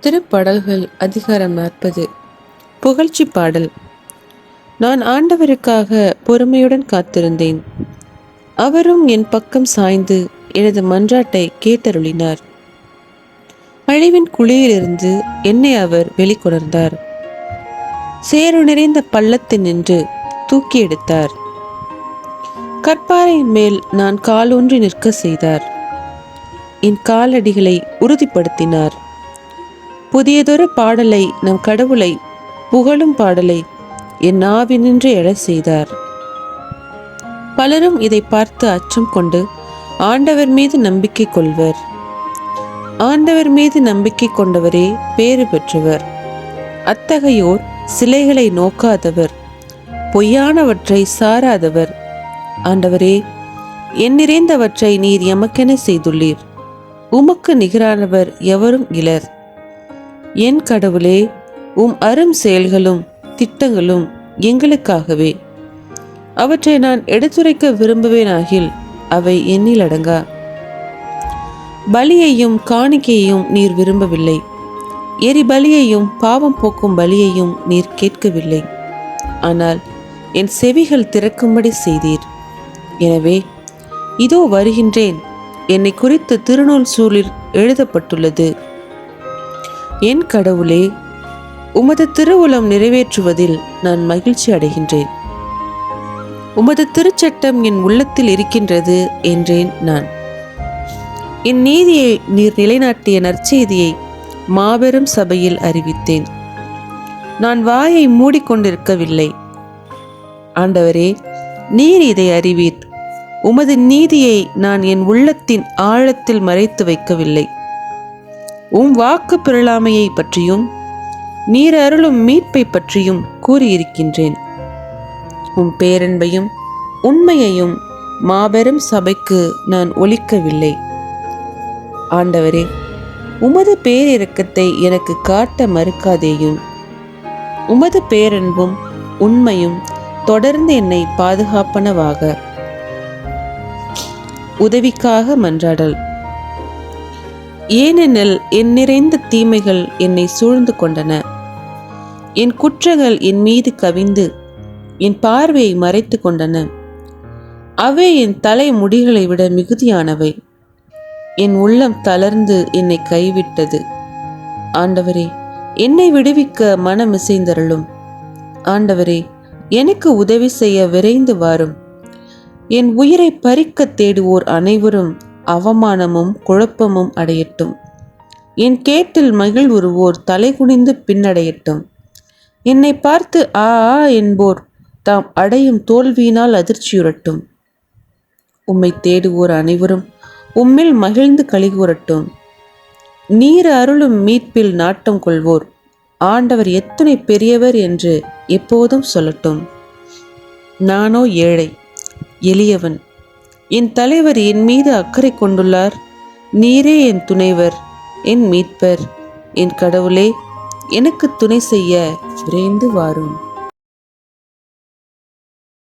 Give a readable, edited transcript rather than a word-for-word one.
திருப்பாடல்கள் அதிகாரம் 40. புகழ்ச்சி பாடல். நான் ஆண்டவருக்காக பொறுமையுடன் காத்திருந்தேன். அவரும் என் பக்கம் சாய்ந்து எனது மன்றாட்டை கேட்டருளினார். அழிவின் குழியிலிருந்து என்னை அவர் வெளிக்கொணர்ந்தார். சேறு நிறைந்த பள்ளத்தில் நின்று தூக்கி எடுத்தார். கற்பாறையின் மேல் நான் காலூன்றி நிற்க செய்தார். என் காலடிகளை உறுதிப்படுத்தினார். புதியதொரு பாடலை, நம் கடவுளை புகழும் பாடலை என் நாவினின்று எழச் செய்தார். பலரும் இதை பார்த்து அச்சம் கொண்டு ஆண்டவர் மீது நம்பிக்கை கொள்வர். ஆண்டவர் மீது நம்பிக்கை கொண்டவரே பேறு பெற்றவர். அத்தகையோர் சிலைகளை நோக்காதவர், பொய்யானவற்றை சாராதவர். ஆண்டவரே, என் நிறைந்தவற்றை நீர் எமக்கென செய்துள்ளீர். உமக்கு நிகரானவர் எவரும் இலர். என் கடவுளே, உம் அரும் செயல்களும் திட்டங்களும் எங்களுக்காகவே. அவற்றை நான் எடுத்துரைக்க விரும்புவேனாகில் அவை எண்ணில் அடங்கா. பலியையும் காணிக்கையையும் நீர் விரும்பவில்லை. எரிபலியையும் பாவம் போக்கும் பலியையும் நீர் கேட்கவில்லை. ஆனால் என் செவிகள் திறக்கும்படி செய்தீர். எனவே இதோ வருகின்றேன். என்னை குறித்து திருநூல் சூழில் எழுதப்பட்டுள்ளது. என் கடவுளே, உமது திருவுளம் நிறைவேற்றுவதில் நான் மகிழ்ச்சி அடைகின்றேன். உமது திருச்சட்டம் என் உள்ளத்தில் இருக்கின்றது என்றேன் நான். என் நீதியை நீர் நிலைநாட்டிய நற்செய்தியை மாபெரும் சபையில் அறிவித்தேன். நான் வாயை மூடிக்கொண்டிருக்கவில்லை. ஆண்டவரே, நீர் இதை அறிவீர். உமது நீதியை நான் என் உள்ளத்தின் ஆழத்தில் மறைத்து வைக்கவில்லை. உம் வாக்கு பிறழாமையை பற்றியும் நீர் அருளும் மீட்பை பற்றியும் கூறியிருக்கின்றேன். உம் பேரன்பையும் உண்மையையும் மாபெரும் சபைக்கு நான் ஒலிக்கவில்லை. ஆண்டவரே, உமது பேரிரக்கத்தை எனக்கு காட்ட மறுக்காதேயும். உமது பேரன்பும் உண்மையும் தொடர்ந்து என்னை பாதுகாப்பனவாக. உதவிக்காக மன்றாடல். ஏனெனில் என் நிறைந்த தீமைகள் என்னை சூழ்ந்து கொண்டன. என் குற்றங்கள் என் மீது கவிந்து என் பார்வையை மறைத்து கொண்டன. அவை என் தலை முடிகளை விட மிகுதியானவை. என் உள்ளம் தளர்ந்து என்னை கைவிட்டது. ஆண்டவரே, என்னை விடுவிக்க மனமிசைந்தருளும். ஆண்டவரே, எனக்கு உதவி செய்ய விரைந்து வாரும். என் உயிரை பறிக்க தேடுவோர் அனைவரும் அவமானமும் குழப்பமும் அடையட்டும். என் கேட்டில் மகிழ்வுறுவோர் தலைகுனிந்து பின்னடையட்டும். என்னை பார்த்து ஆ ஆ என்போர் தாம் அடையும் தோல்வியினால் அதிர்ச்சியுறட்டும். உம்மை தேடுவோர் அனைவரும் உம்மில் மகிழ்ந்து களிகூறட்டும். நீர் அருளும் மீட்பில் நாட்டம் கொள்வோர் ஆண்டவர் எத்தனை பெரியவர் என்று எப்போதும் சொல்லட்டும். நானோ ஏழை, எளியவன். என் தலைவர் என் மீது அக்கறை கொண்டுள்ளார். நீரே என் துணைவர், என் மீட்பர். என் கடவுளே, எனக்கு துணை செய்ய விரைந்து வாரும்.